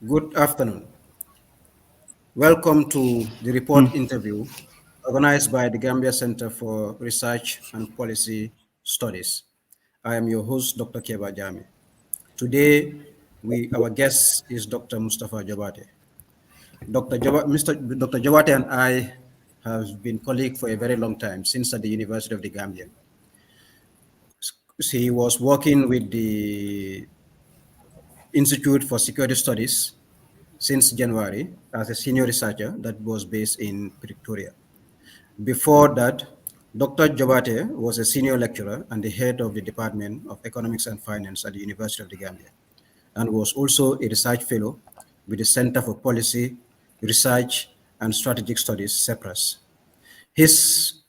Good afternoon. Welcome to the report interview organized by the Gambia Center for Research and Policy Studies. I am your host, Dr. Kebba Jammeh. Today, our guest is Dr. Mustapha Jobarteh. Dr. Jobarteh and I have been colleagues for a very long time, since at the University of the Gambia. He was working with the Institute for Security Studies since January as a senior researcher that was based in Pretoria. Before that, Dr. Jobate was a senior lecturer and the head of the Department of Economics and Finance at the University of the Gambia, and was also a research fellow with the Center for Policy, Research, and Strategic Studies, CEPRAS. His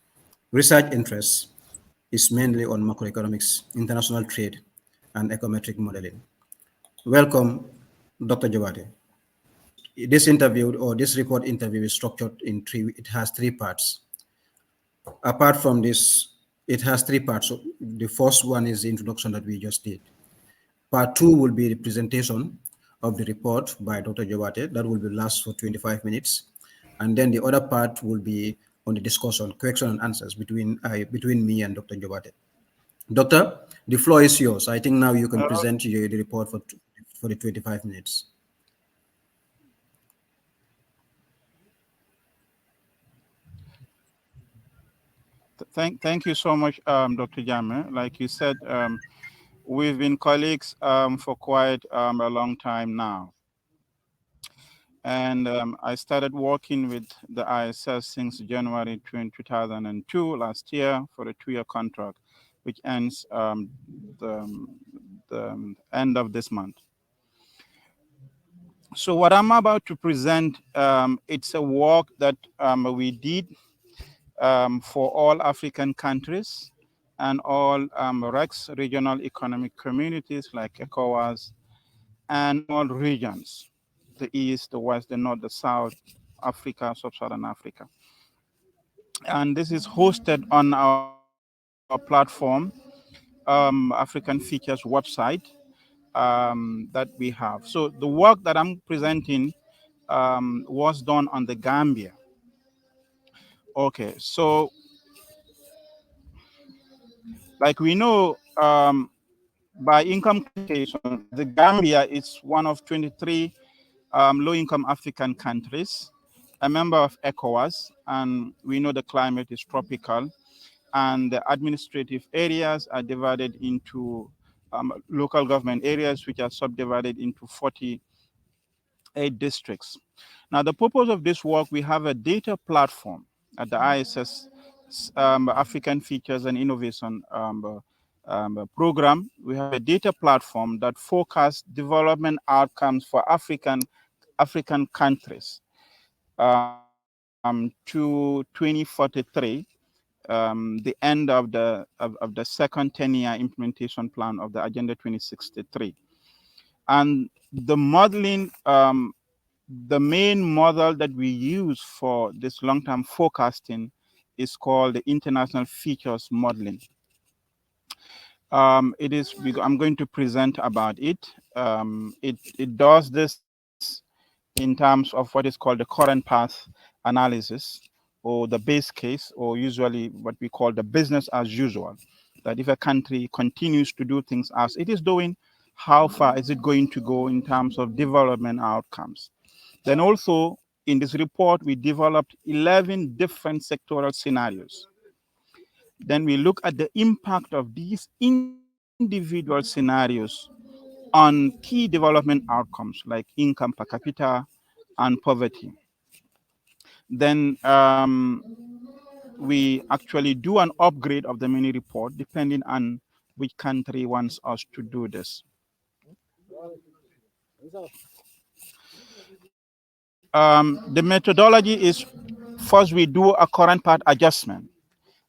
research interest is mainly on macroeconomics, international trade, and econometric modeling. Welcome, Dr. Jobate. This interview or this report interview is structured in three, it has three parts. Apart from this, it has three parts. So the first one is the introduction that we just did. Part two will be the presentation of the report by Dr. Jawate. That will be last for 25 minutes. And then the other part will be on the discussion, question and answers between me and Dr. Jawate. Doctor, the floor is yours. I think now you can present the report for the 25 minutes. Thank you so much, Dr. Jammeh. Like you said, we've been colleagues for quite a long time now. And I started working with the ISS since January 2002 last year for a 2-year contract, which ends the end of this month. So what I'm about to present, it's a work that we did for all African countries and all REX, regional economic communities like ECOWAS, and all regions, the East, the West, the North, the South, Africa, Sub-Saharan Africa. And this is hosted on our platform, African Features website that we have. So the work that I'm presenting was done on the Gambia. Okay, so like we know, by income classification, the Gambia is one of 23 low-income African countries, a member of ECOWAS, and we know the climate is tropical, and the administrative areas are divided into local government areas, which are subdivided into 48 districts. Now, the purpose of this work, we have a data platform at the ISS African Features and Innovation program. We have a data platform that forecasts development outcomes for African countries to 2043, the end of the second 10-year implementation plan of the Agenda 2063. And the modeling, the main model that we use for this long-term forecasting is called the International Features Modeling. I'm going to present about it. It does this in terms of what is called the current path analysis, or the base case, or usually what we call the business as usual. That if a country continues to do things as it is doing, how far is it going to go in terms of development outcomes? Then also in this report, we developed 11 different sectoral scenarios. Then we look at the impact of these individual scenarios on key development outcomes like income per capita and poverty. Then we actually do an upgrade of the mini report depending on which country wants us to do this. The methodology is, first we do a current path adjustment.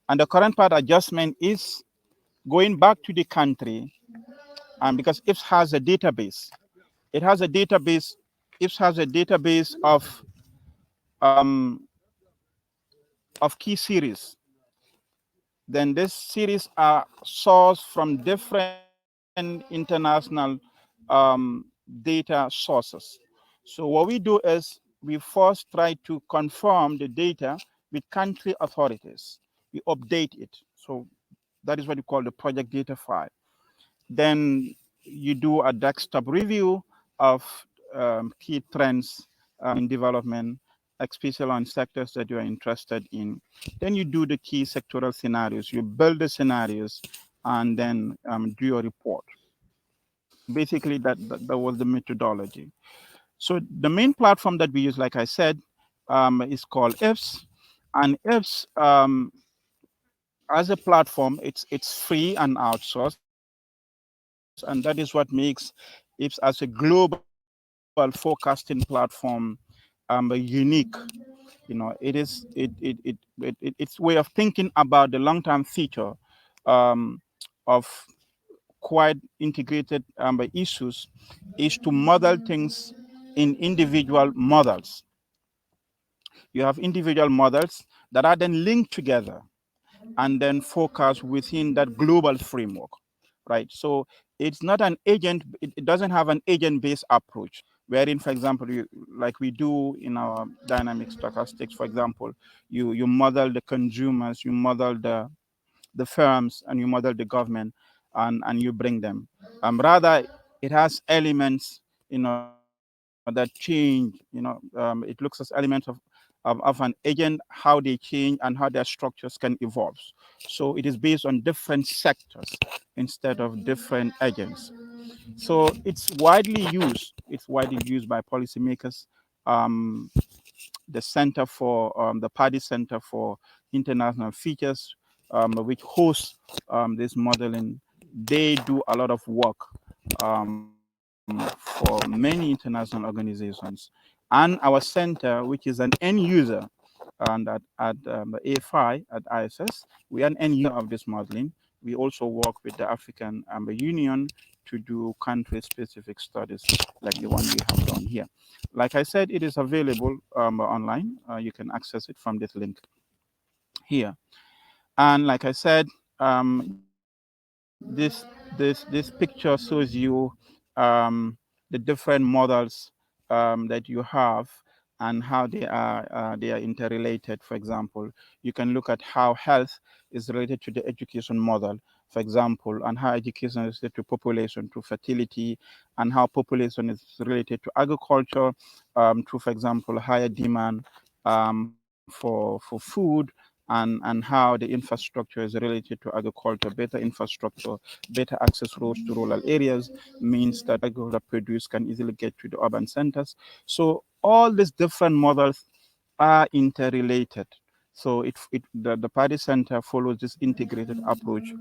And the current path adjustment is going back to the country, because IFS has a database. It has a database, IFS has a database of key series. Then this series are sourced from different international data sources. So what we do is we first try to confirm the data with country authorities. We update it. So that is what you call the project data file. Then you do a desktop review of key trends in development, especially on sectors that you are interested in. Then you do the key sectoral scenarios. You build the scenarios and then do your report. Basically, that was the methodology. So the main platform that we use, like I said, is called IFS, and IFS as a platform, it's free and outsourced, and that is what makes IFS as a global forecasting platform unique. It is its way of thinking about the long-term future of quite integrated issues is to model things in individual models. You have individual models that are then linked together and then focus within that global framework, right? So it's not an agent, it doesn't have an agent-based approach, wherein, for example, like we do in our dynamic stochastics, for example, you model the consumers, you model the firms, and you model the government, and you bring them. Rather, it has elements, that change. It looks as elements of an agent, how they change, and how their structures can evolve. So it is based on different sectors instead of different agents. So it's widely used. It's widely used by policymakers. Um, the Center for the Paddy Center for International Features, which hosts this modeling, they do a lot of work for many international organizations. And our center, which is an end user, and at the AFI at ISS, we are an end user of this modeling. We also work with the African Union to do country-specific studies like the one we have done here. Like I said, it is available online. You can access it from this link here. And like I said, this picture shows you the different models that you have and how they are interrelated. For example, you can look at how health is related to the education model, for example, and how education is related to population, to fertility, and how population is related to agriculture, to, for example, higher demand for food, and how the infrastructure is related to agriculture. Better infrastructure, better access roads to rural areas means that agriculture produce can easily get to the urban centers. So all these different models are interrelated. So the Paddy Center follows this integrated approach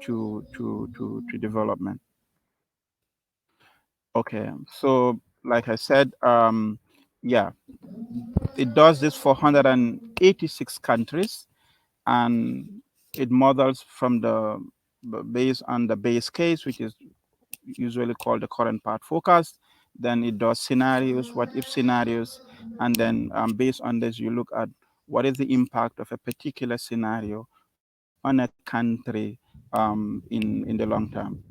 to development. Okay, so like I said, yeah, it does this for 186 countries, and it models from based on the base case, which is usually called the current path forecast. Then it does scenarios, what if scenarios, and then based on this, you look at what is the impact of a particular scenario on a country in the long term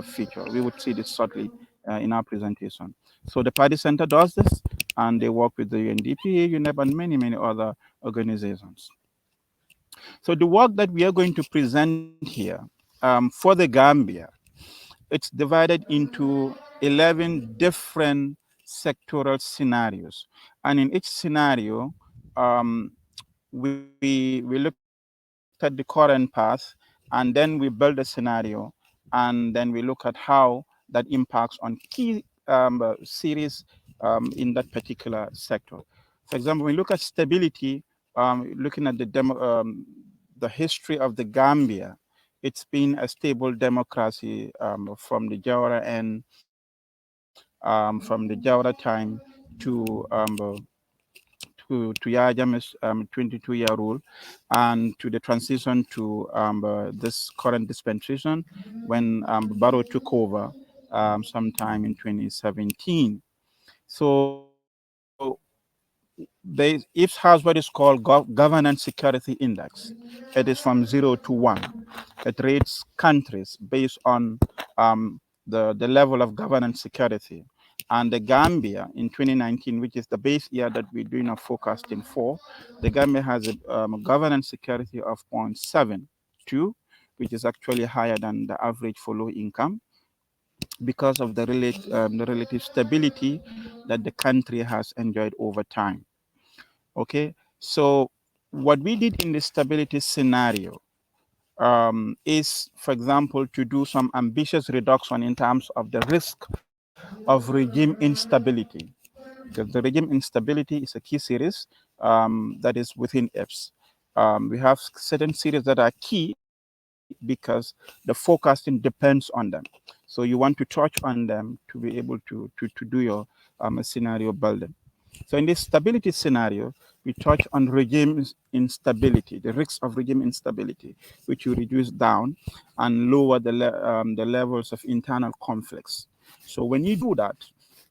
future. We would see this shortly in our presentation. So the Paddy Center does this, and they work with the UNDP, UNEP, and many other organizations. So the work that we are going to present here for the Gambia, it's divided into 11 different sectoral scenarios. And in each scenario, um, we looked at the current path, and then we build a scenario, and then we look at how that impacts on key series in that particular sector. For example, when we look at stability, looking at the history of the Gambia, it's been a stable democracy from the Jawara end, from the Jawara time to Yahya Jammeh's 22-year rule, and to the transition to this current dispensation when Barrow took over sometime in 2017. So IFS has what is called Governance Security Index. It is from 0 to 1. It rates countries based on the level of governance security. And the Gambia in 2019, which is the base year that we're doing a forecasting for, the Gambia has a governance security of 0.72, which is actually higher than the average for low income because of the relative stability that the country has enjoyed over time. Okay, so what we did in the stability scenario is, for example, to do some ambitious reduction in terms of the risk of regime instability, because the regime instability is a key series that is within EPS. We have certain series that are key because the forecasting depends on them. So you want to touch on them to be able to do your scenario building. So in this stability scenario, we touch on regime instability, the risks of regime instability, which you reduce down and lower the levels of internal conflicts. So when you do that,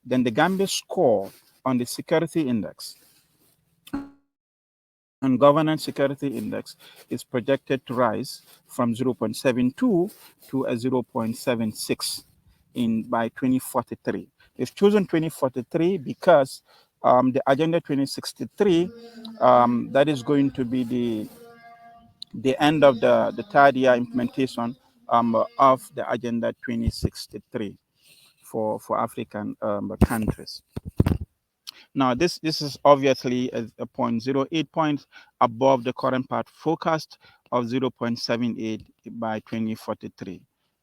then the Gambia score on the security index and governance security index is projected to rise from 0.72 to a 0.76 in by 2043. We've chosen 2043 because the Agenda 2063, that is going to be the end of the third year implementation of the Agenda 2063 for African countries. Now, this is obviously a 0.08 points above the current part forecast of 0.78 by 2043.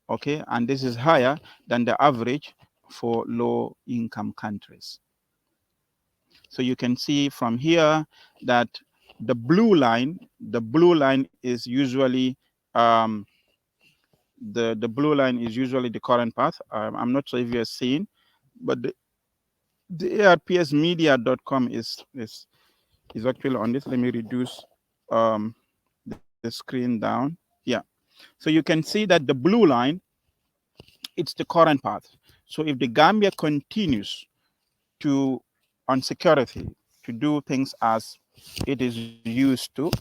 Okay, and this is higher than the average for low income countries. So you can see from here that the blue line is usually the blue line is usually the current path. I'm not sure if you're seeing, but the ARPSmedia.com is actually on this. Let me reduce the screen down. Yeah. So you can see that the blue line, it's the current path. So if the Gambia continues to, on security, to do things as it is used to,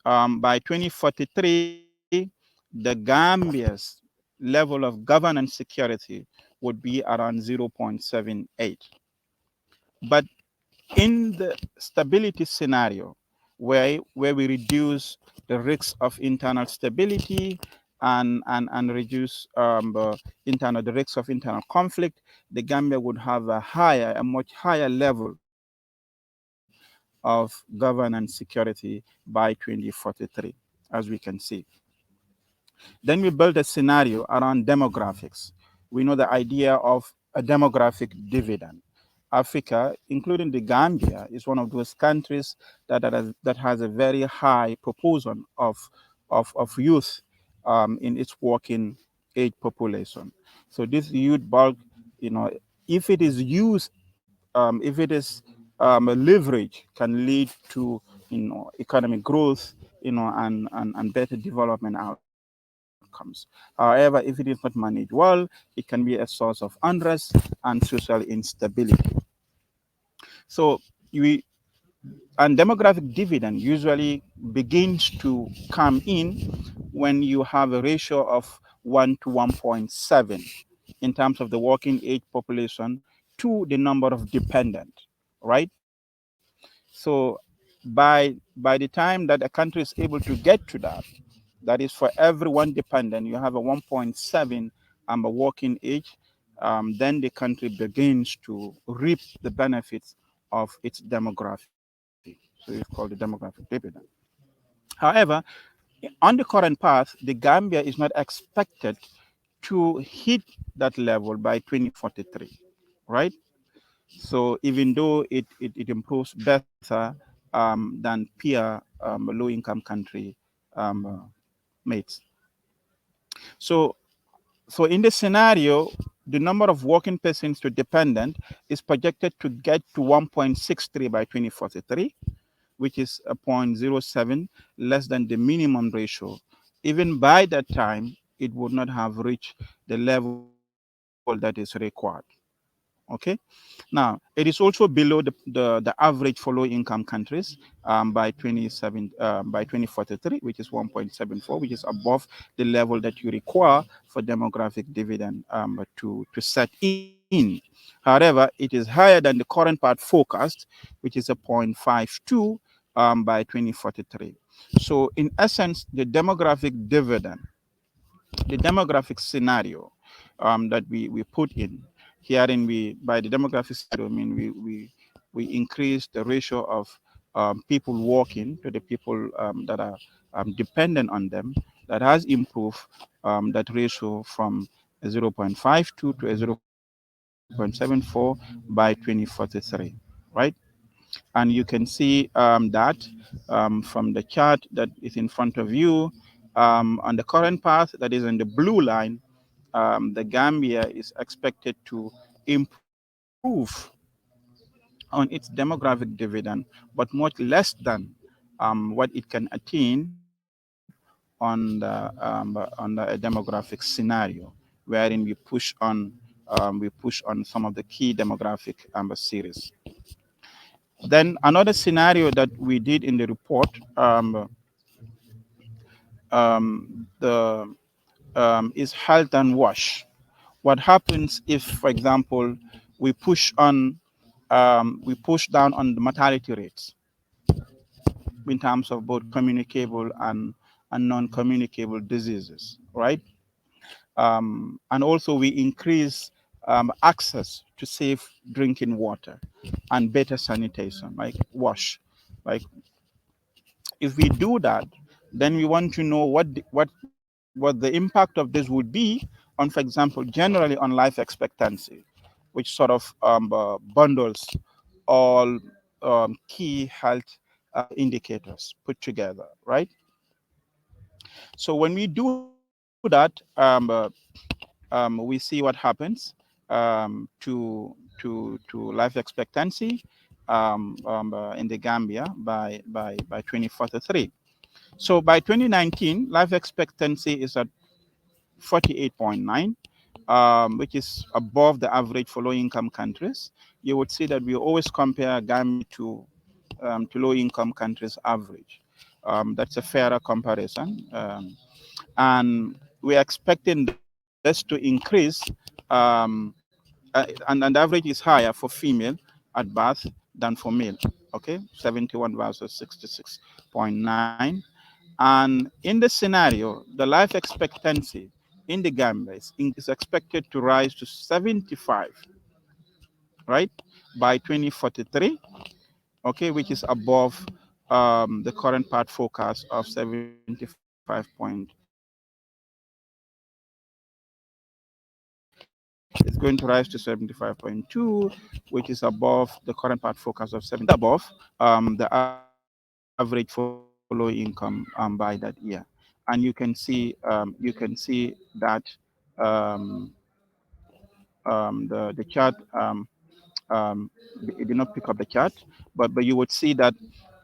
by 2043, the Gambia's level of governance security would be around 0.78. But in the stability scenario, where we reduce the risks of internal stability and reduce the risks of internal conflict, the Gambia would have a much higher level of governance security by 2043, as we can see. Then we built a scenario around demographics. We know the idea of a demographic dividend. Africa, including the Gambia, is one of those countries that has a very high proportion of youth in its working age population. So this youth bulk, if it is used, if it is a leverage, can lead to economic growth, and better development outcomes. However, if it is not managed well, it can be a source of unrest and social instability. So we and demographic dividend usually begins to come in when you have a ratio of 1 to 1.7 in terms of the working age population to the number of dependent, right? So by the time that a country is able to get to that, that is for every one dependent, you have a 1.7 working age, then the country begins to reap the benefits of its demography. So it's called the demographic dividend. However, on the current path, the Gambia is not expected to hit that level by 2043, right? So even though it improves better than peer low-income country mates. So in this scenario, the number of working persons to dependent is projected to get to 1.63 by 2043, which is a 0.07 less than the minimum ratio. Even by that time, it would not have reached the level that is required. Okay. Now, it is also below the average for low-income countries by 2043, which is 1.74, which is above the level that you require for demographic dividend to set in. However, it is higher than the current part forecast, which is a 0.52 by 2043. So, in essence, the demographic scenario that we put in herein, we by the demographic scenario, I mean we increase the ratio of people working to the people that are dependent on them. That has improved that ratio from a 0.52 to a 0.74 by 2043, right? And you can see that from the chart that is in front of you, on the current path that is in the blue line, the Gambia is expected to improve on its demographic dividend, but much less than what it can attain on the demographic scenario, wherein we push on some of the key demographic series. Then another scenario that we did in the report, the is health and wash. What happens if, for example, we push on, we push down on the mortality rates in terms of both communicable and non-communicable diseases, right? And also we increase access to safe drinking water and better sanitation, like wash. Like if we do that, then we want to know what the impact of this would be on, for example, generally on life expectancy, which sort of bundles all key health indicators put together, right? So when we do that, we see what happens to life expectancy in the Gambia by 2043. So by 2019, life expectancy is at 48.9, which is above the average for low-income countries. You would see that we always compare Gambia to low-income countries' average. That's a fairer comparison, and we're expecting this to increase, um, and the average is higher for female at birth than for male. Okay, 71 versus 66.9. And in the scenario, the life expectancy in the Gambia is expected to rise to 75, right, by 2043, okay, which is above the current part forecast of 75.2. It's going to rise to 75.2, which is above the current part forecast of 70, above the average for low income by that year. And you can see that um, the chart, it did not pick up the chart, but you would see that,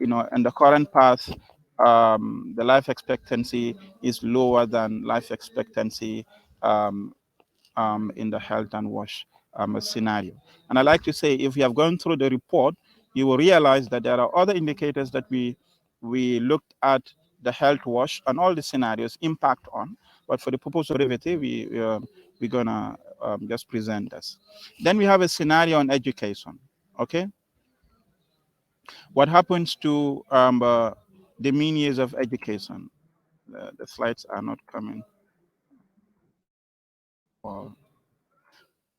in the current path, the life expectancy is lower than life expectancy um, in the health and wash scenario. And I like to say, if you have gone through the report, you will realize that there are other indicators that we looked at the health wash and all the scenarios impact on. But for the purpose of brevity, we're gonna just present this. Then we have a scenario on education. Okay, what happens to the mean years of education? The slides are not coming. Well,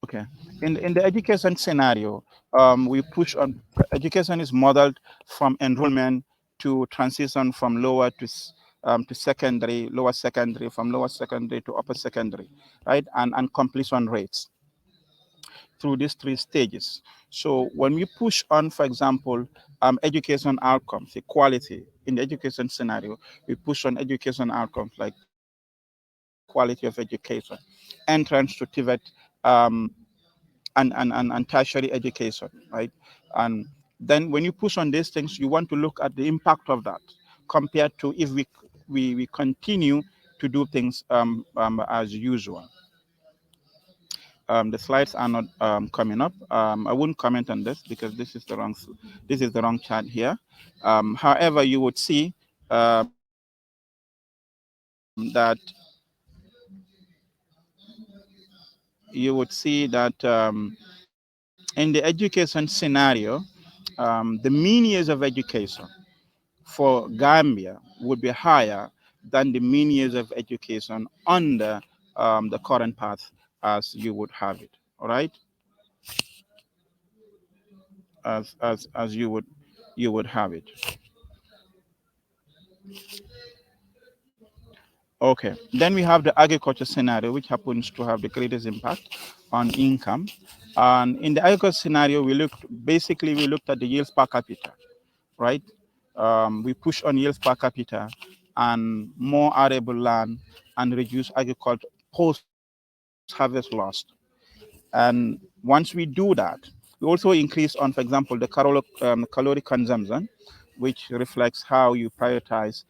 okay. In the education scenario, we push on education is modeled from enrollment to transition from lower to secondary, lower secondary, from lower secondary to upper secondary, right? And completion rates through these three stages. So when we push on, for example, education outcomes, equality in the education scenario, we push on education outcomes like quality of education, entrance to TVET, um, and tertiary education, right? And then when you push on these things, you want to look at the impact of that compared to if we continue to do things as usual. The slides are not coming up. I wouldn't comment on this because this is the wrong chart here. However, you would see that you would see that in the education scenario, the mean years of education for Gambia would be higher than the mean years of education under the current path as you would have it. All right, as you would have it. Okay, then we have the agriculture scenario, which happens to have the greatest impact on income. And in the agriculture scenario, we looked at the yields per capita, right? We push on yields per capita and more arable land and reduce agriculture post-harvest loss. And once we do that, we also increase on, for example, the caloric consumption, which reflects how you prioritize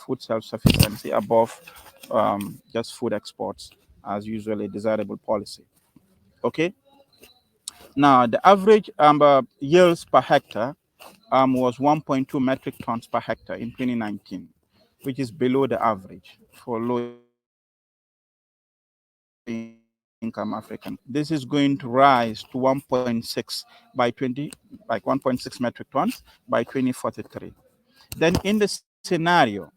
food self-sufficiency above just food exports as usually a desirable policy. Okay. Now, the average yields per hectare was 1.2 metric tons per hectare in 2019, which is below the average for low-income African countries. This is going to rise to 1.6 by 1.6 metric tons by 2043. Then in the scenario,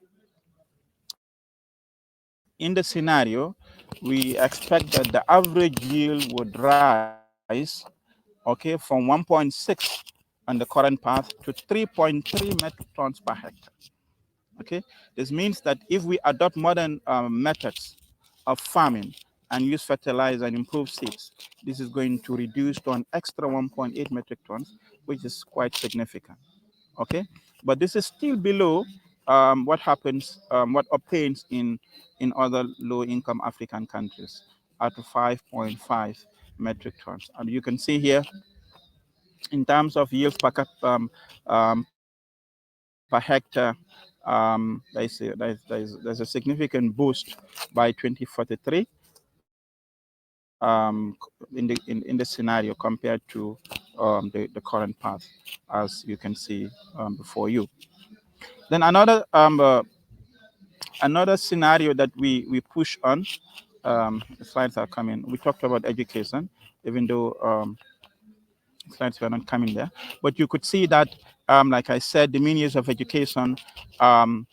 we expect that the average yield would rise, okay, from 1.6 on the current path to 3.3 metric tons per hectare. Okay, this means that if we adopt modern methods of farming and use fertilizer and improve seeds, this is going to reduce to an extra 1.8 metric tons, which is quite significant. Okay, but this is still below what obtains in other low-income African countries at 5.5 metric tons. And you can see here in terms of yields per hectare, there's a significant boost by 2043 in the scenario compared to the current path, as you can see before you. Then another scenario that we push on. The slides are coming. We talked about education, even though slides were not coming there. But you could see that, like I said, the mean years of education um,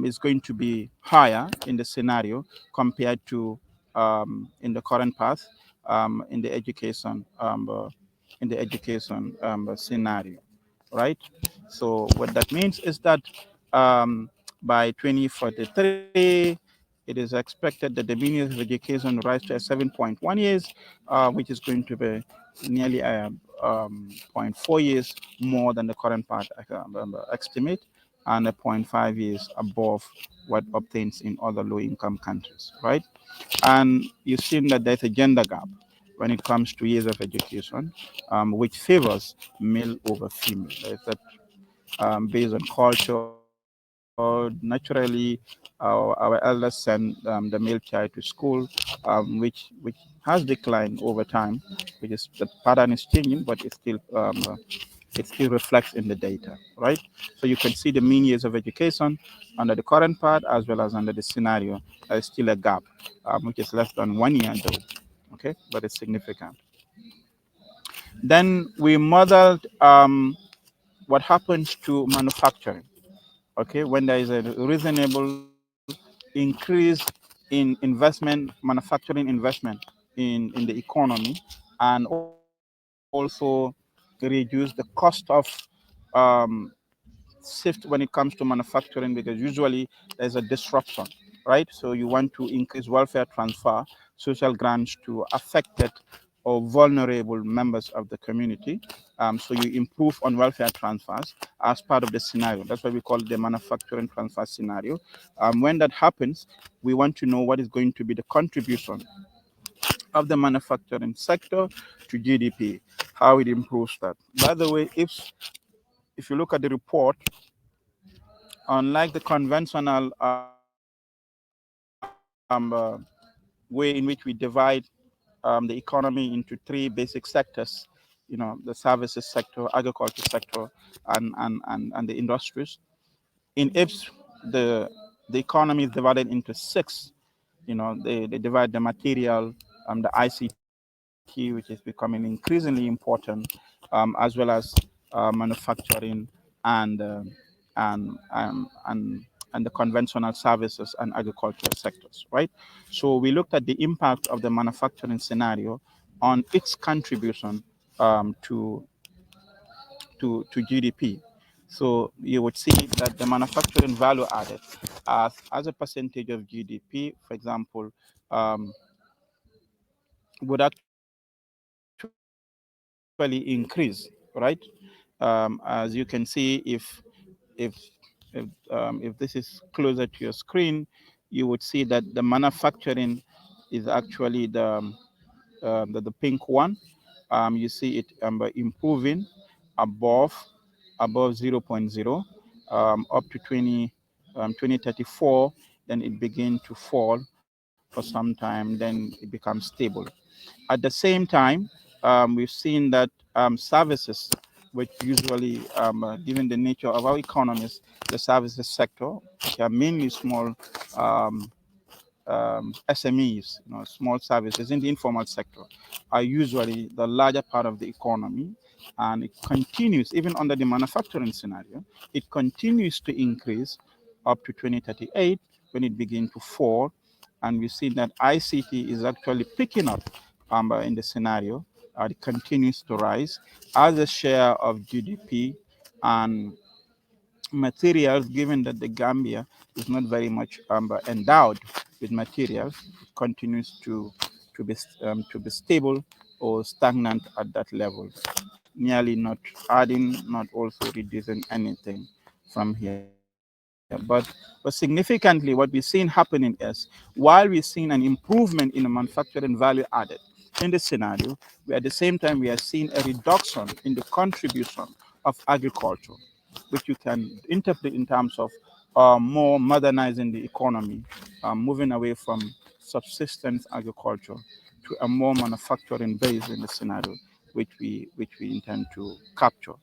is going to be higher in the scenario compared to in the current path in the education scenario, right? So what that means is that um, by 2043, it is expected that the mean years of education will rise to 7.1 years, which is going to be nearly zero point 0.4 years more than the current part estimate, and a zero point 0.5 years above what obtains in other low-income countries, right? And you've seen that there's a gender gap when it comes to years of education, which favors male over female. There's that based on culture. Naturally, our elders send the male child to school, which has declined over time, which is the pattern is changing, but it still reflects in the data, right? So you can see the mean years of education under the current part as well as under the scenario. There is still a gap, which is less than 1 year though, okay, but it's significant. Then we modeled what happens to manufacturing, okay, when there is a reasonable increase in investment, manufacturing investment in the economy, and also reduce the cost of um, shift when it comes to manufacturing, because usually there's a disruption, right? So you want to increase welfare transfer, social grants to affected or vulnerable members of the community. So you improve on welfare transfers as part of the scenario. That's why we call it the manufacturing transfer scenario. When that happens, we want to know what is going to be the contribution of the manufacturing sector to GDP, how it improves that. By the way, if you look at the report, unlike the conventional way in which we divide the economy into three basic sectors, the services sector, agriculture sector, and the industries. In IPS, the economy is divided into six. They divide the material the ICT, which is becoming increasingly important, as well as manufacturing and and um, and and the conventional services and agricultural sectors, right? So we looked at the impact of the manufacturing scenario on its contribution to GDP. So you would see that the manufacturing value added as a percentage of GDP, for example, um, would actually increase, right? As you can see, if if if this is closer to your screen, you would see that the manufacturing is actually the pink one. You see it improving above above zero point 0 up to 2034. Then it begins to fall for some time. Then it becomes stable. At the same time, we've seen that services, which usually, given the nature of our economies, the services sector, which are mainly small um, SMEs, small services in the informal sector, are usually the larger part of the economy, and it continues even under the manufacturing scenario. It continues to increase up to 2038 when it begins to fall, and we see that ICT is actually picking up in the scenario. It continues to rise as a share of GDP, and materials, given that the Gambia is not very much endowed with materials, continues to be stable or stagnant at that level, nearly not adding, not also reducing anything from here. But significantly, what we're seeing happening is, while we're seeing an improvement in the manufacturing value added in this scenario, we at the same time we are seeing a reduction in the contribution of agriculture, which you can interpret in terms of more modernizing the economy, moving away from subsistence agriculture to a more manufacturing base in the scenario, which we intend to capture.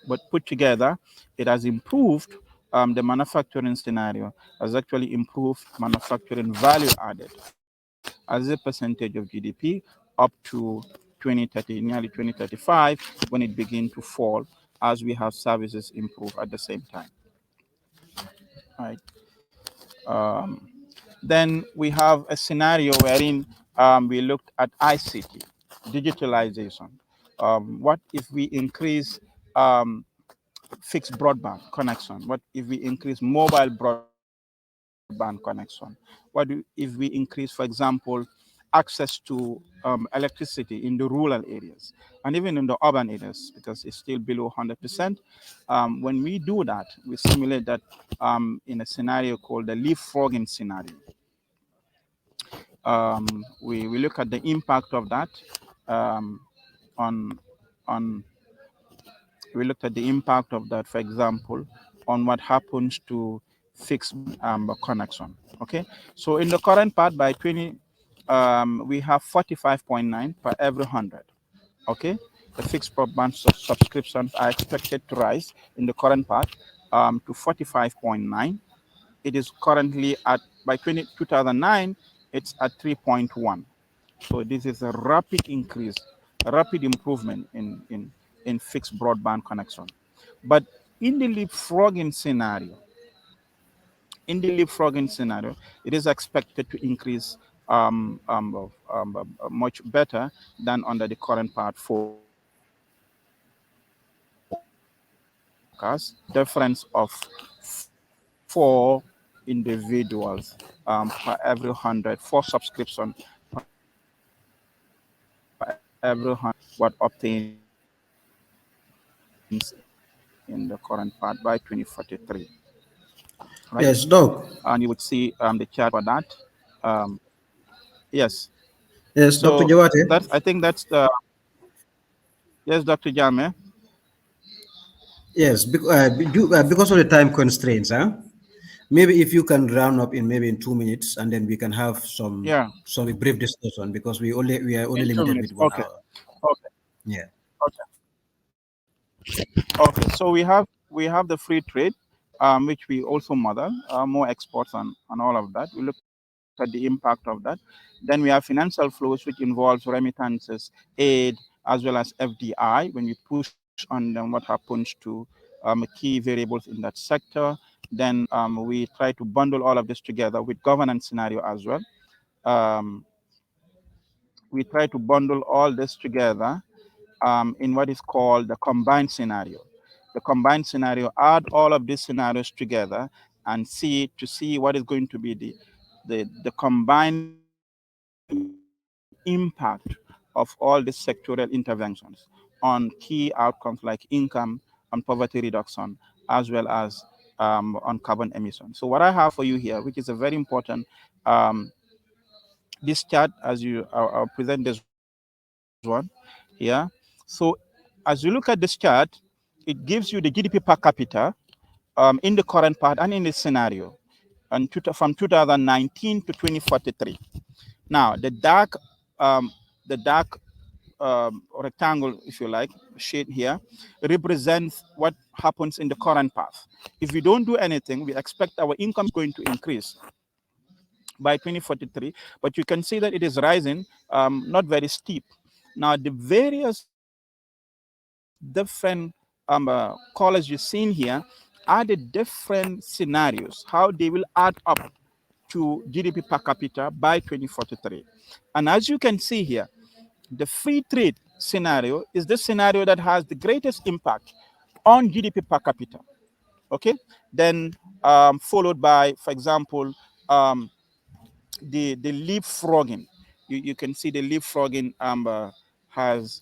But put together, it has improved the manufacturing scenario, has actually improved manufacturing value added as a percentage of GDP up to 2030, nearly 2035, when it begins to fall as we have services improve at the same time. Right. Um, then we have a scenario wherein we looked at ICT, digitalization. What if we increase fixed broadband connection? What if we increase mobile broadband connection? What if we increase, for example, access to electricity in the rural areas and even in the urban areas, because it's still below 100%? When we do that, we simulate that in a scenario called the leapfrogging scenario. We look at the impact of that um, on on we looked at the impact of that, for example, on what happens to fixed connection. Okay, so in the current part by 20, we have 45.9 per every 100. Okay, the fixed broadband subscriptions are expected to rise in the current part to 45.9. It is currently at, by 2009, it's at 3.1. So this is a rapid increase, a rapid improvement in fixed broadband connection. But in the leapfrogging scenario, it is expected to increase much better than under the current part forecast. Difference of 4 individuals per every 100, 4 subscription per every 100, what obtains in the current part by 2043, right? And you would Yes, see Doc. the chart for that. Um, yes. Yes, Dr. So Jawate. that's, I think that's the, yes, Dr. Jammeh. Yes, because of the time constraints, huh? Maybe if you can round up in maybe in 2 minutes, and then we can have Yeah, some brief discussion, because we are only in two limited with minutes. one Okay. hour. Okay. Yeah. Okay. So we have the free trade, which we also model, more exports and all of that. We look at at the impact of that. Then we have financial flows, which involves remittances, aid, as well as FDI. When we push on them, what happens to key variables in that sector. Then we try to bundle all of this together with governance scenario as well. Um, we try to bundle all this together in what is called the combined scenario. The combined scenario, add all of these scenarios together and see what is going to be the combined impact of all these sectoral interventions on key outcomes like income, on poverty reduction, as well as on carbon emissions. So what I have for you here, which is a very important, this chart, as I'll present this one here. So as you look at this chart, it gives you the GDP per capita in the current part and in this scenario and from 2019 to 2043. Now, the dark rectangle, if you like, shade here, represents what happens in the current path. If we don't do anything, we expect our income is going to increase by 2043, but you can see that it is rising, not very steep. Now, the various different colors you've seen here are the different scenarios, how they will add up to GDP per capita by 2043. And as you can see here, the free trade scenario is the scenario that has the greatest impact on GDP per capita. Okay, then followed by, for example, the leapfrogging. You can see the leapfrogging has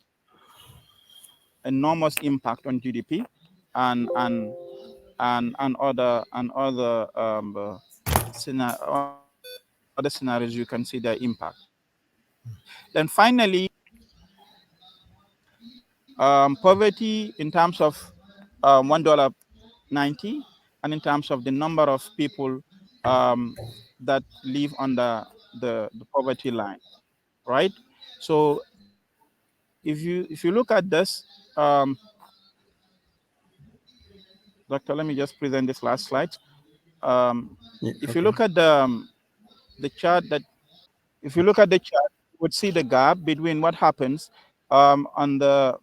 enormous impact on GDP, and other other scenarios you can see their impact. Then finally, poverty in terms of $1.90, and in terms of the number of people that live under the poverty line, right? So if you look at this, Doctor, let me just present this last slide. Yeah, If you okay. look at the chart that if you look at the chart, you would see the gap between what happens on the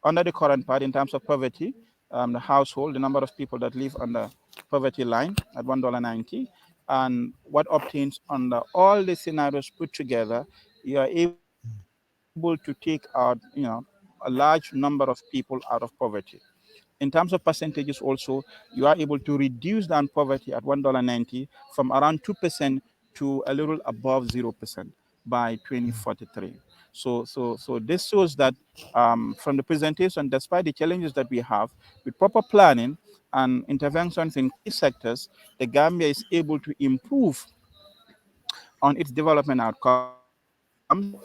under the current part in terms of poverty, the household, the number of people that live on the poverty line at $1.90, and what obtains under all the scenarios put together, you are able to take out, a large number of people out of poverty. In terms of percentages also, you are able to reduce down poverty at $1.90 from around 2% to a little above 0% by 2043. So this shows that from the presentation, despite the challenges that we have, with proper planning and interventions in key sectors, the Gambia is able to improve on its development outcomes.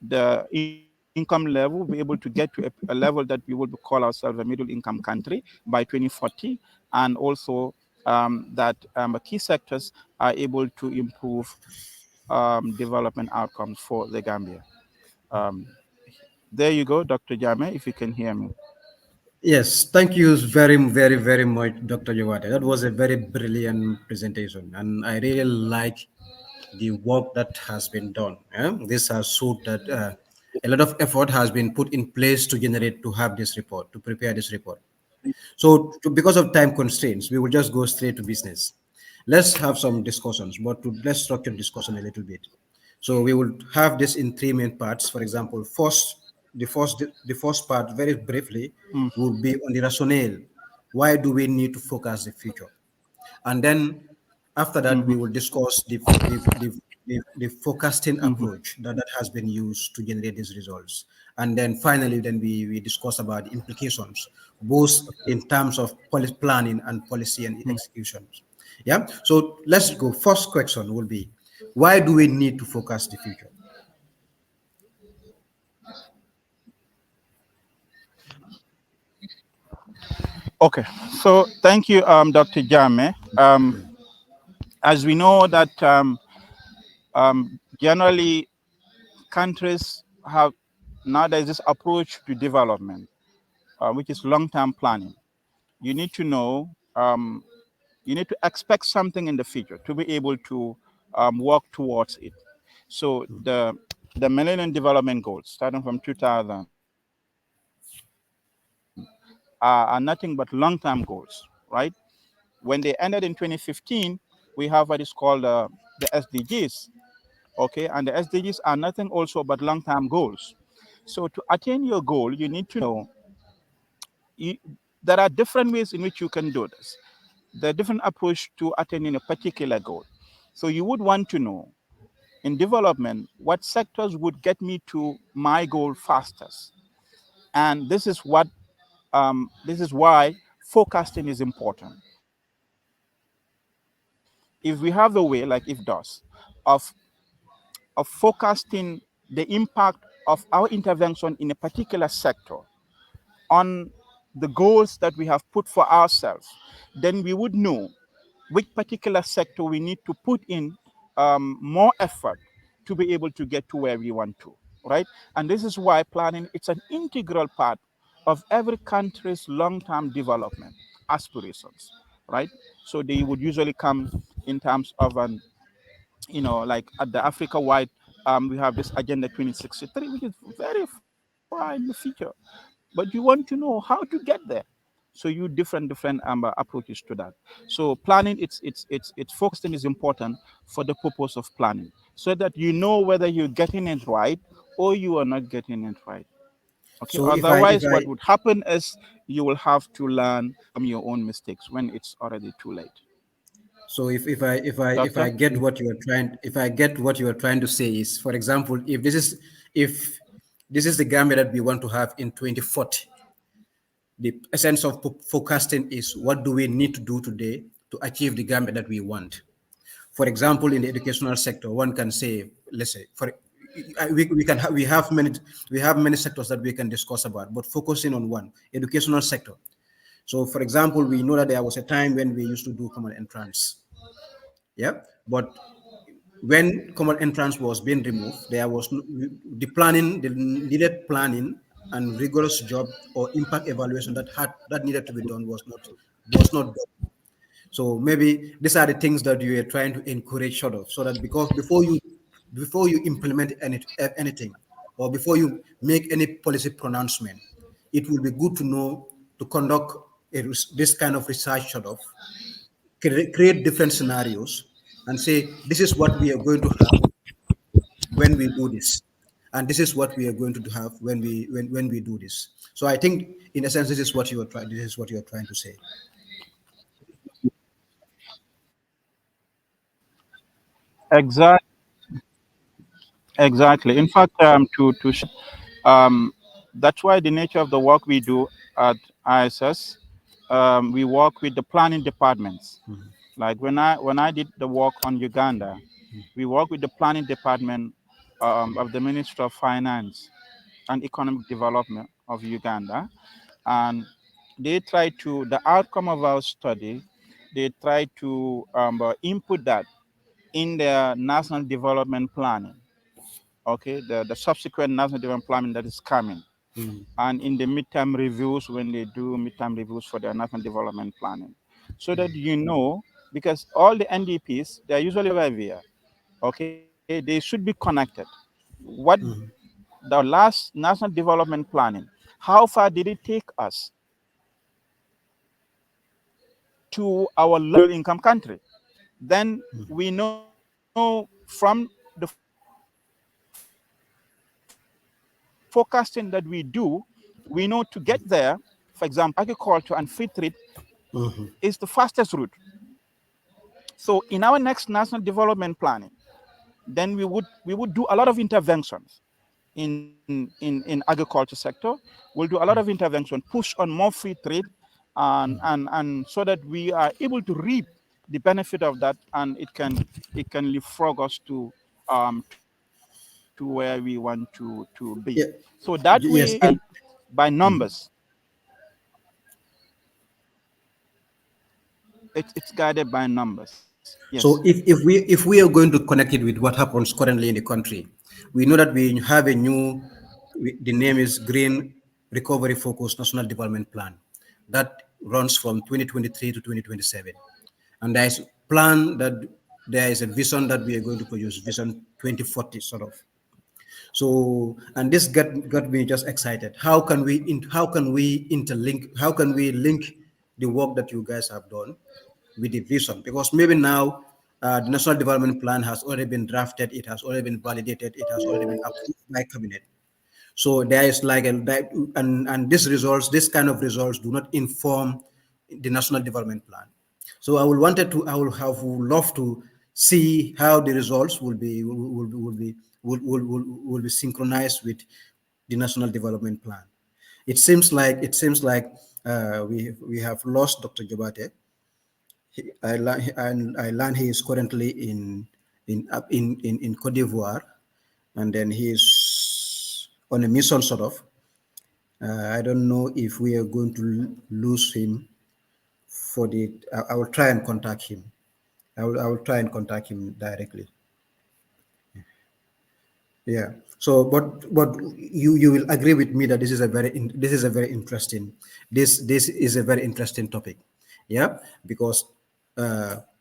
The income level will be able to get to a level that we would call ourselves a middle income country by 2040, and also that key sectors are able to improve development outcomes for the Gambia. Um, there you go, Dr. Jammeh, if you can hear me. Yes, thank you very, very, very much, Dr. Yawate. That was a very brilliant presentation, and I really like the work that has been done. This has showed that a lot of effort has been put in place to have this report, to prepare this report. So, because of time constraints, we will just go straight to business. Let's have some discussions, but let's structure discussion a little bit. So, we will have this in three main parts. For example, the first part, very briefly, Mm, will be on the rationale. Why do we need to focus the future? And then after that, we mhm, will discuss the forecasting mhm, approach that has been used to generate these results. And then finally, then we discuss about the implications, both in terms of policy planning and policy and mhm. execution. Yeah. So let's go. First question will be, why do we need to focus the future? Okay, so thank you, Dr. Jammeh. As we know that generally countries have now there's this approach to development, which is long-term planning. You need to know, you need to expect something in the future to be able to work towards it. So the Millennium Development Goals, starting from 2000, are nothing but long-term goals, right? When they ended in 2015, we have what is called the SDGs, okay? And the SDGs are nothing also but long-term goals. So to attain your goal, you need to know you, there are different ways in which you can do this. There are different approach to attaining a particular goal. So you would want to know in development what sectors would get me to my goal fastest. And this is why forecasting is important. If we have the way, like if does, of of forecasting the impact of our intervention in a particular sector on the goals that we have put for ourselves, then we would know which particular sector we need to put in more effort to be able to get to where we want to, right? And this is why planning it's an integral part of every country's long-term development aspirations, right? So they would usually come in terms of an like at the Africa wide, we have this Agenda 2063, which is very far in the future, but you want to know how to get there. So you different approaches to that. So planning, it's focusing is important for the purpose of planning, so that you know whether you're getting it right or you are not getting it right. Okay. So if Otherwise, I what would happen is you will have to learn from your own mistakes when it's already too late. so if I Doctor. get what you are trying, if I get what you are trying to say is, for example, if this is the Gambia that we want to have in 2040, the essence of forecasting is what do we need to do today to achieve the Gambia that we want. For example, in the educational sector, one can say, let's say, we have many sectors that we can discuss about, but focusing on one, educational sector. So, for example, we know that there was a time when we used to do common entrance, yeah, but when common entrance was being removed, there was the planning, the needed planning and rigorous job or impact evaluation that needed to be done was not done. So maybe these are the things that you are trying to encourage sort of, so that because before you implement anything, or before you make any policy pronouncement, it will be good to know to conduct this kind of research sort of, create different scenarios and say this is what we are going to have when we do this, and this is what we are going to have when we do this. So I think in a sense this is what you are trying to say. Exactly. Exactly. In fact, to share that's why the nature of the work we do at ISS, we work with the planning departments. Like when I did the work on Uganda, we work with the planning department of the Ministry of Finance and Economic Development of Uganda, and they try to the outcome of our study. They try to input that in their national development planning. Okay, the subsequent national development planning that is coming, Mm, and in the midterm reviews when they do midterm reviews for their national development planning, so that you know, because all the NDPs they are usually over here. Okay, they should be connected. What mm, the last national development planning, how far did it take us to our income country? Then we know from the forecasting that we do, we know to get there. For example, agriculture and free trade is the fastest route. mhm, So in our next national development planning, then we would do a lot of interventions in agriculture sector. We'll do a lot of intervention, push on more free trade, and so that we are able to reap the benefit of that, and it can leapfrog us to where we want to be. So that yeah, way it's guided yes, by numbers. It's guided by numbers. Yes. so if we are going to connect it with what happens currently in the country, we know that we have a new, the name is Green Recovery Focused National Development Plan, that runs from 2023 to 2027, and there's plan that there is a vision that we are going to produce, Vision 2040 sort of. So, and this got me just excited. How can we interlink? How can we link the work that you guys have done with the vision? Because maybe now the National Development Plan has already been drafted, it has already been validated, it has already been approved by cabinet. So there is like and this kind of results do not inform the National Development Plan. So I will love to see how the results will be synchronized with the National Development Plan. It seems like we have lost Dr. Jabate. I learned he is currently in Cote d'Ivoire, and then he is on a mission sort of. I don't know if we are going to lose him for the. I will try and contact him. I will try and contact him directly. Yeah. So, but you will agree with me that this is a very interesting topic. Yeah, because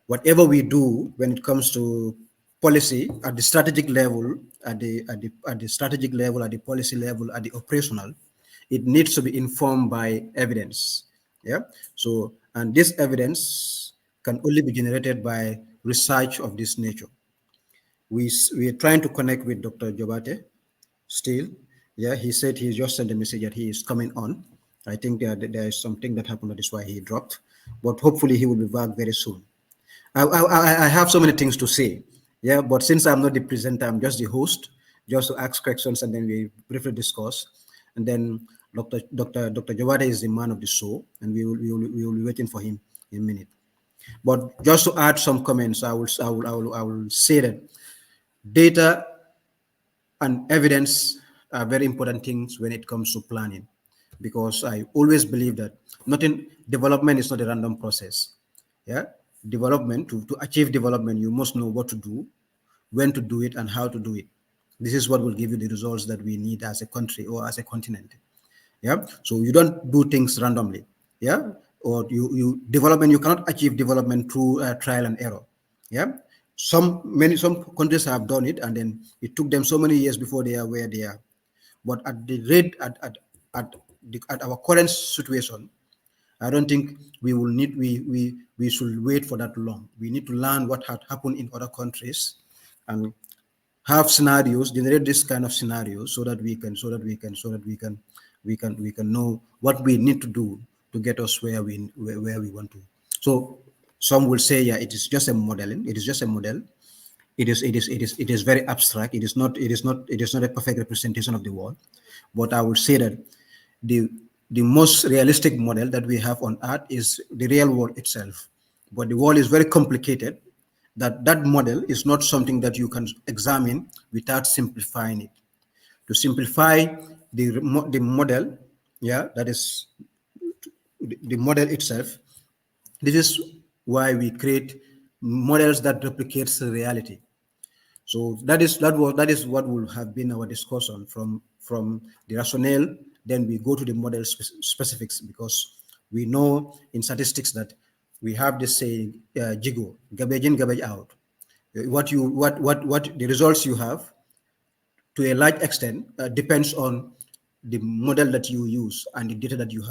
whatever we do when it comes to policy at the strategic level, at the policy level, at the operational, it needs to be informed by evidence. Yeah. So, and this evidence can only be generated by research of this nature. We are trying to connect with Dr. Jobate still. Yeah, he said he just sent a message that he is coming on. I think there is something that happened, that is why he dropped. But hopefully he will be back very soon. I have so many things to say. Yeah, but since I'm not the presenter, I'm just the host, just to ask questions and then we briefly discuss. And then Dr. Jawade is the man of the show, and we will be waiting for him in a minute. But just to add some comments, I will say that data and evidence are very important things when it comes to planning, because I always believe that nothing development is not a random process. Yeah, development to achieve development, you must know what to do, when to do it, and how to do it. This is what will give you the results that we need as a country or as a continent. Yeah, so you don't do things randomly. Yeah, or you development, you cannot achieve development through trial and error. Yeah, some countries have done it, and then it took them so many years before they are where they are. But at the rate at our current situation, I don't think we should wait for that long. We need to learn what had happened in other countries, and have scenarios, generate this kind of scenarios, so that we can know what we need to do to get us where we want to. So some will say, yeah, it is just a modeling, it is just a model. It is very abstract. It is not a perfect representation of the world. But I would say that the the most realistic model that we have on earth is the real world itself. But the world is very complicated, that model is not something that you can examine without simplifying it. To simplify the model, yeah, that is the model itself. This is why we create models that replicates the reality. So that is what will have been our discussion from the rationale. Then we go to the model specifics, because we know in statistics that we have this saying, jigo, garbage in, garbage out. What the results you have, to a large extent, depends on the model that you use and the data that you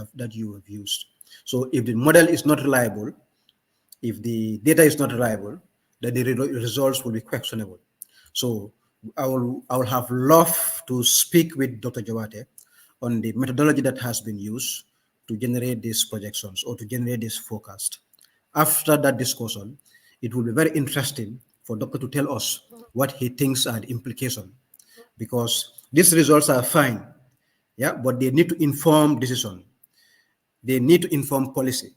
have used. So if the model is not reliable, if the data is not reliable, then the results will be questionable. So I will have loved to speak with Dr. Jawate on the methodology that has been used to generate these projections or to generate this forecast. After that discussion, it will be very interesting for Doctor to tell us what he thinks are the implications, because these results are fine, yeah, but they need to inform decision, they need to inform policy,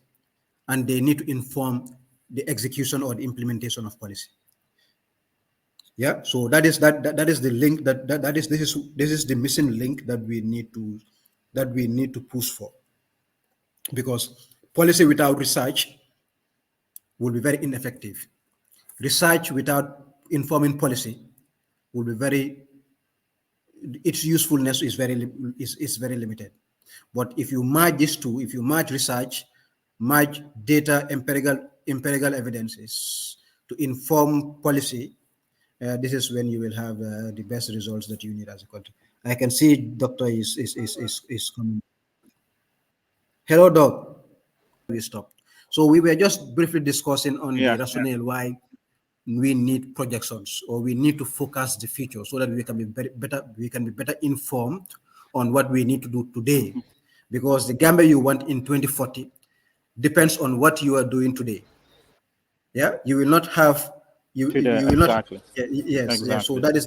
and they need to inform the execution or the implementation of policy. Yeah, so that is the link that is this is the missing link that we need to push for, because policy without research will be very ineffective. Research without informing policy will be very its usefulness is very limited. But if you merge these two, if you merge research, merge data, empirical evidences, to inform policy, this is when you will have the best results that you need as a country. I can see doctor is coming. Hello, doc. We stopped. So we were just briefly discussing on the Yeah, yeah. rationale why we need projections, or we need to focus the future so that we can be better, we can be better informed on what we need to do today, because the Gambia you want in 2040 depends on what you are doing today. Yeah, you will not have, you will not, Today, yeah, exactly. yes, yes. So that is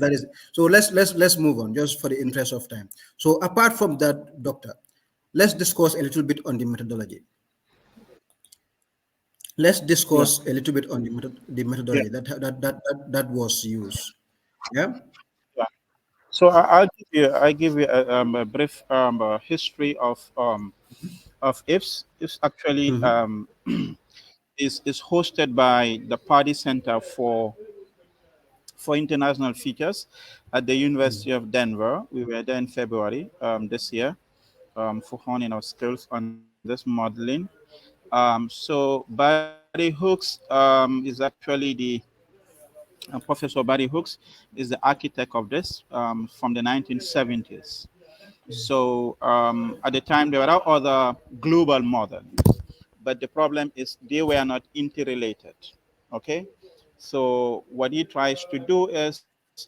so let's move on just for the interest of time. So apart from that, doctor, let's discuss a little bit on the methodology. Let's Yeah, discuss a little bit on the yeah, methodology that was used. Yeah. yeah. So I give you a brief history of IFS. IFS actually Mm-hmm. is hosted by the Party Center for International Features at the University of Denver. We were there in February this year for honing our skills on this modeling. So Barry Hooks is actually Professor Barry Hooks is the architect of this from the 1970s. So at the time, there were other global models, but the problem is they were not interrelated. Okay, so what he tries to do is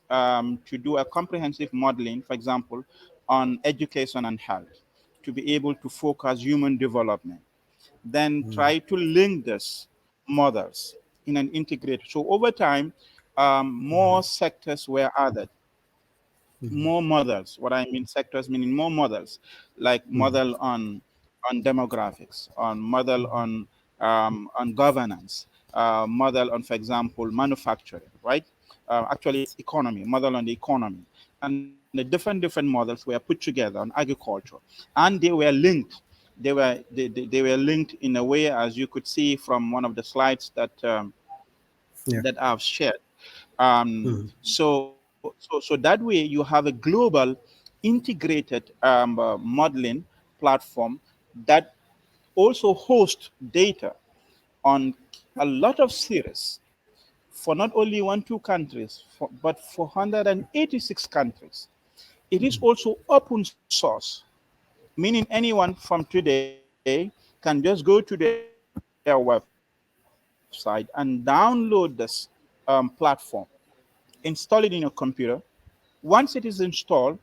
to do a comprehensive modeling, for example, on education and health, to be able to focus human development, then try to link this models in an integrated. So over time, more sectors were added, more models. What I mean sectors meaning more models, like model on demographics, on model on governance, model on, for example, manufacturing, right? Actually, it's economy, model on the economy, and the different models were put together on agriculture, and they were linked. They were linked in a way, as you could see from one of the slides Yeah. that I've shared. So that way you have a global integrated modeling platform that also hosts data on a lot of series for not only one, two countries, but for 186 countries. It is also open source, meaning anyone from today can just go to their website and download this platform, install it in your computer. Once it is installed,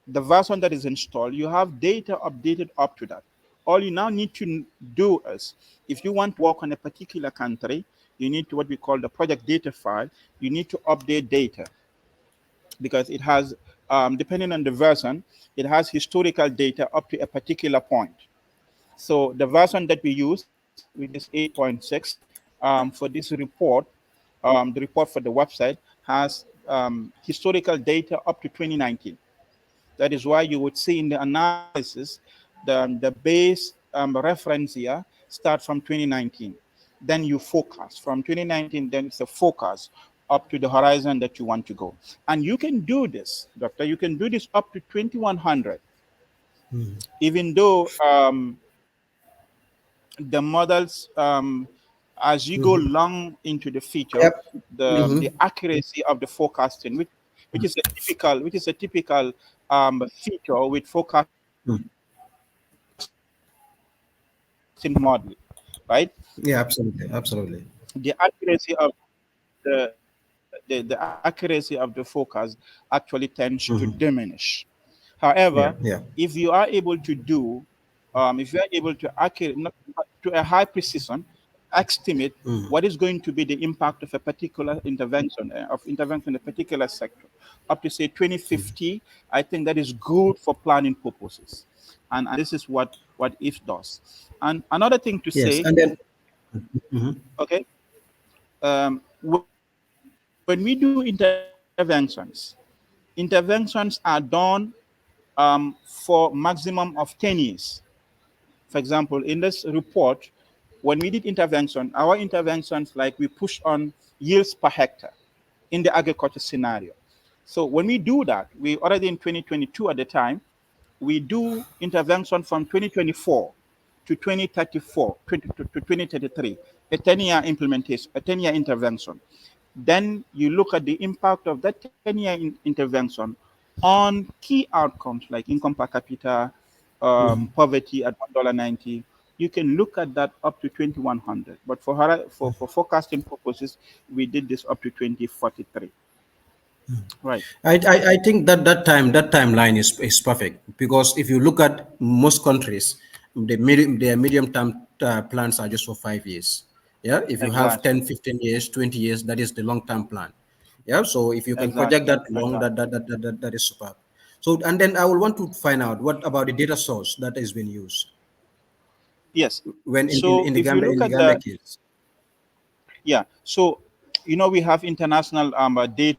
the version that is installed, you have data updated up to that. All you now need to do is, if you want to work on a particular country, you need to what we call the project data file. You need to update data because it has, depending on the version, it has historical data up to a particular point. So the version that we use, which is 8.6, for this report, the report for the website has historical data up to 2019. That is why you would see in the analysis the base reference year start from 2019. Then you focus from 2019, then it's a focus up to the horizon that you want to go. And you can do this, doctor, you can do this up to 2100, even though the models, as you go long into the future, Yep. the accuracy of the forecasting, which is a typical feature with forecasting model, right? Yeah, absolutely, absolutely. The accuracy of the accuracy of the forecast actually tends to diminish. However, Yeah, yeah. if you are able to do, if you are able to accurate to a high precision estimate what is going to be the impact of a particular intervention of intervention in a particular sector, up to say 2050, I think that is good for planning purposes, and this is what if does. And another thing to Yes, say, and then okay, when we do interventions are done for maximum of 10 years. For example, in this report, when we did intervention, our interventions, like we push on yields per hectare in the agriculture scenario. So when we do that, we already in 2022 at the time, we do intervention from 2024 to 2034, 2033, a 10-year implementation, a 10-year intervention. Then you look at the impact of that 10-year intervention on key outcomes like income per capita, poverty at $1.90. You can look at that up to 2100. But for forecasting purposes, we did this up to 2043. Right. I think that that timeline is perfect because if you look at most countries, their medium term plans are just for 5 years. Yeah, if you have Exactly. 10, 15 years, 20 years, that is the long term plan. Yeah, so if you can project Exactly. that long, Exactly. that is superb. So and then I will want to find out what about the data source that is being used Yes. when So if you In look the at Gambia the, case. yeah, so we have international data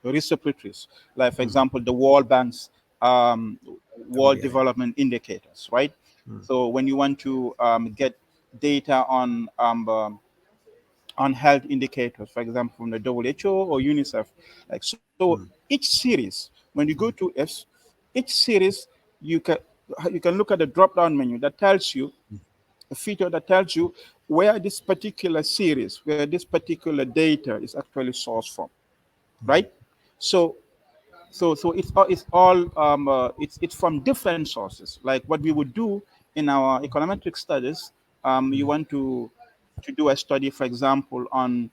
repositories, like for example the World Bank's um, World WBI. Development Indicators, right? So when you want to get data on health indicators, for example, from the WHO or UNICEF. Like so, each series, when you go to F's, each series you can you can look at the drop-down menu that tells you a feature that tells you where this particular series, where this particular data is actually sourced from, right? So it's from different sources. Like what we would do in our econometric studies, you want to do a study, for example, on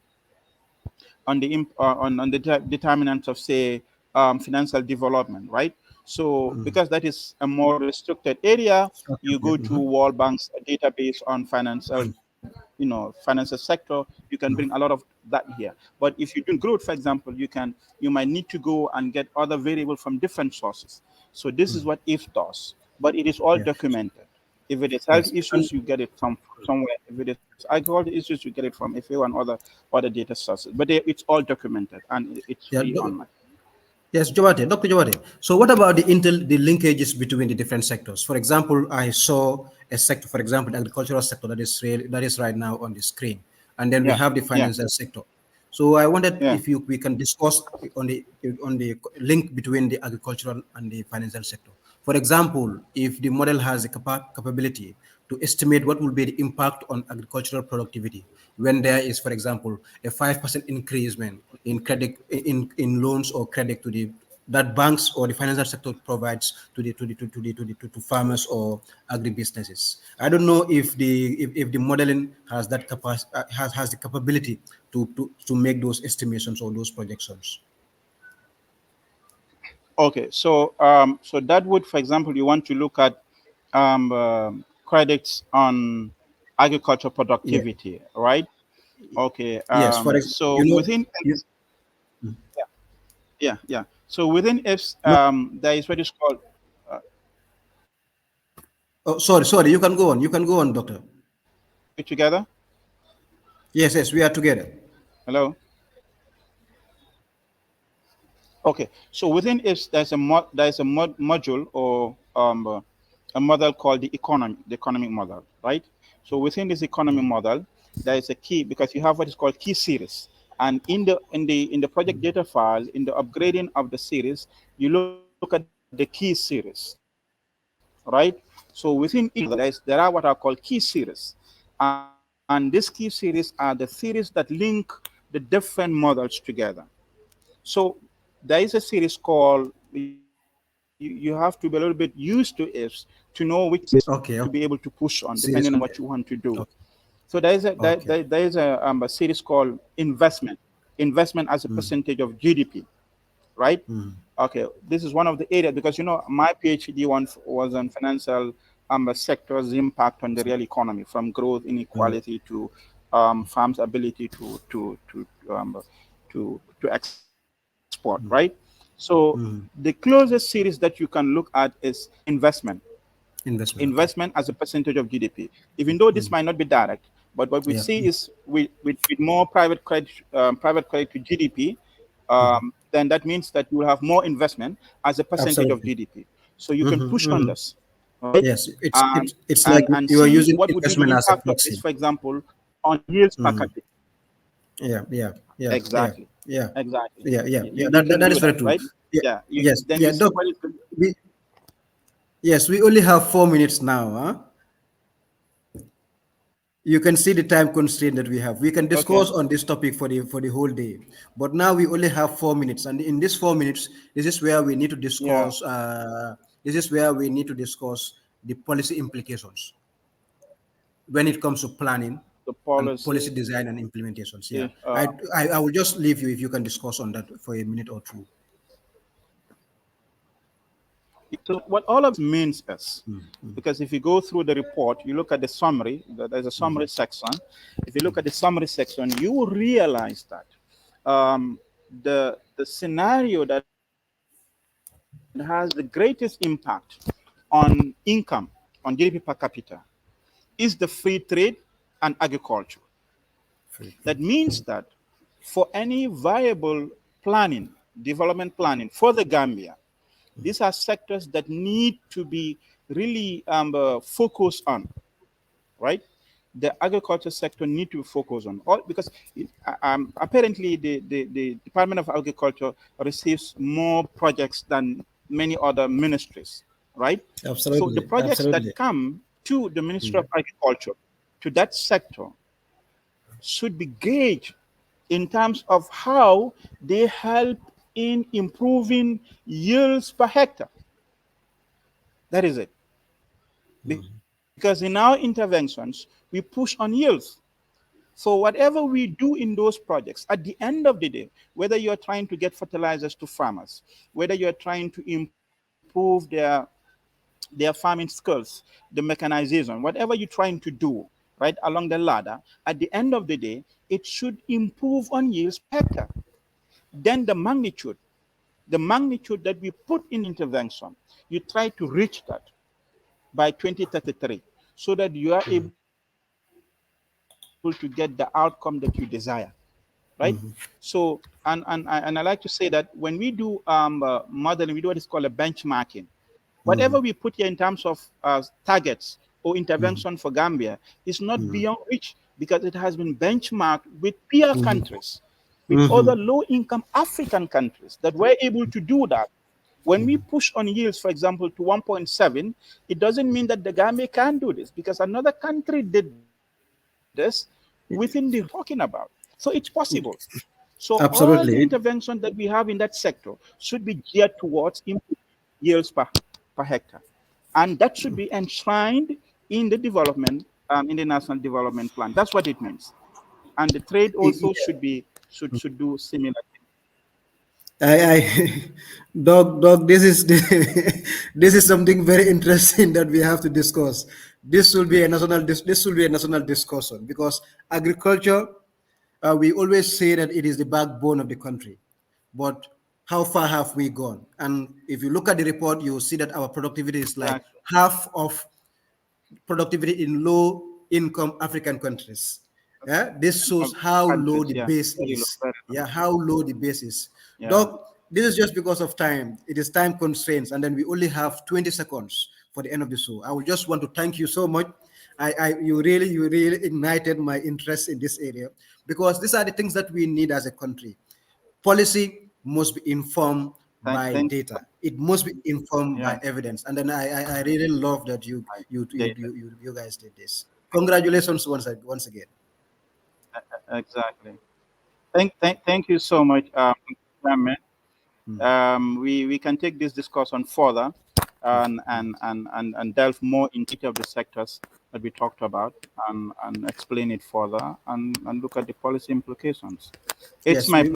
the determinants of say financial development, right? So because that is a more restricted area, Okay, you okay. go to World Bank's database on financial, financial sector. You can bring a lot of that here. But if you're doing growth, for example, you might need to go and get other variables from different sources. So this is what if does, but it is all Yeah. documented. If it is health Yes. And issues, you get it from somewhere. If it is agricultural issues, you get it from FAO and other data sources. But it's all documented and it's yeah, free online. yes, Jawate, Dr. Jawate. So, what about the linkages between the different sectors? For example, I saw a sector, for example, the agricultural sector that is right now on the screen, and then we Yeah, have the yeah, financial sector. So, I wondered yeah. if we can discuss on the link between the agricultural and the financial sector. For example, if the model has a capability to estimate what will be the impact on agricultural productivity when there is, for example, a 5% increasement in credit in loans or credit to the that banks or the financial sector provides to farmers or agribusinesses. I don't know if the modeling has that capacity has the capability to make those estimations or those projections. Okay, so that would, for example, you want to look at credits on agriculture Yeah. productivity, right? Okay, Yes. so within you, yeah, yeah, yeah. So within ifs, no. there is what is called uh, Oh, sorry. You can go on. You can go on, doctor. are we together? Yes, yes. We are together. Hello. Okay, so within ifs, there's a module or a model called the economic model, right? So within this economic model, there is a key because you have what is called key series, and in the project data file, in the upgrading of the series, you look at the key series, right? So within each model, there are what are called key series, and these key series are the theories that link the different models together. So there is a series called you have to be a little bit used to ifs to know which series to be able to push on, Okay. depending Okay. on what you want to do. Serious on it. So Okay. there is a series called investment as a percentage of GDP, right? Okay, this is one of the areas because my PhD one was on financial sector's impact on the real economy, from growth inequality to farms' ability to export, right? So the closest series that you can look at is investment. Investment. Okay. Investment as a percentage of GDP. Even though this might not be direct, but what we Yeah. see is with more private credit to GDP, then that means that you will have more investment as a percentage of Absolutely. GDP. So you can push on this, right? Yes. And It's like and you are see using what would be the investment as a impact of this, proxy. for example, on yields per capita. Yeah. Yeah. Yeah. Yeah. Exactly, Yeah. exactly. Yeah. Yeah. You, Yeah. you That can do is very that, true. right? Yeah. Yeah. Yes. Then Yeah. you see Doc, what is. we, Yes, we only have 4 minutes now. Huh? You can see the time constraint that we have. We can Okay. discuss on this topic for the whole day, but now we only have 4 minutes, and in these 4 minutes, this is where we need to Yeah. discuss. This is where we need to discuss the policy implications when it comes to planning The and policy policy. design and implementations. Yeah, Uh, I will just leave you if you can discuss on that for a minute or two. so what all of this means is, because if you go through the report, you look at the summary. There's a summary section. If you look at the summary section, you will realize that the scenario that has the greatest impact on income, on GDP per capita, is the free trade and agriculture. That means that for any viable planning, development planning for the Gambia, these are sectors that need to be really focused on, right? The agriculture sector need to focus on all because apparently the Department of Agriculture receives more projects than many other ministries, right? So the Absolutely, projects that absolutely. come to the Ministry of Agriculture, to that sector, should be gauged in terms of how they help in improving yields per hectare. That is it. Because in our interventions, we push on yields. So whatever we do in those projects, at the end of the day, whether you're trying to get fertilizers to farmers, whether you're trying to improve their farming skills, the mechanization, whatever you're trying to do, right, along the ladder, at the end of the day, it should improve on yields per hectare. Then the magnitude that we put in intervention, you try to reach that by 2033 so that you are able to get the outcome that you desire, right? So and I like to say that when we do modeling, we do what is called a benchmarking. Whatever we put here in terms of targets or intervention for Gambia is not beyond reach because it has been benchmarked with peer countries, with other low-income African countries that were able to do that. When we push on yields, for example, to 1.7, it doesn't mean that the Gambia can do this because another country did this within the region that we're talking about. So it's possible. So all the Absolutely. intervention that we have in that sector should be geared towards improving yields per hectare. And that should be enshrined in the development, in the national development plan. That's what it means. And the trade also should do similar thing. I dog, this is this is something very interesting that we have to discuss. This will be a national discussion because agriculture, we always say that it is the backbone of the country, but how far have we gone? And if you look at the report, you will see that our productivity is like Exactly. half of productivity in low income African countries. Yeah, this shows how low Countries, the yeah, base very low, is. very low. Yeah, how low the base is. Yeah. Doc, this is just because of time. It is time constraints, and then we only have 20 seconds for the end of the show. I would just want to thank you so much. You really ignited my interest in this area because these are the things that we need as a country. Policy must be informed by Thank data. It must be informed by yeah, evidence. And then I really love that I- you guys did this. Congratulations once again. exactly. Thank you so much, Jammeh. We can take this discussion further and delve more into each of the sectors that we talked about and explain it further and look at the policy implications. It's Yes, my we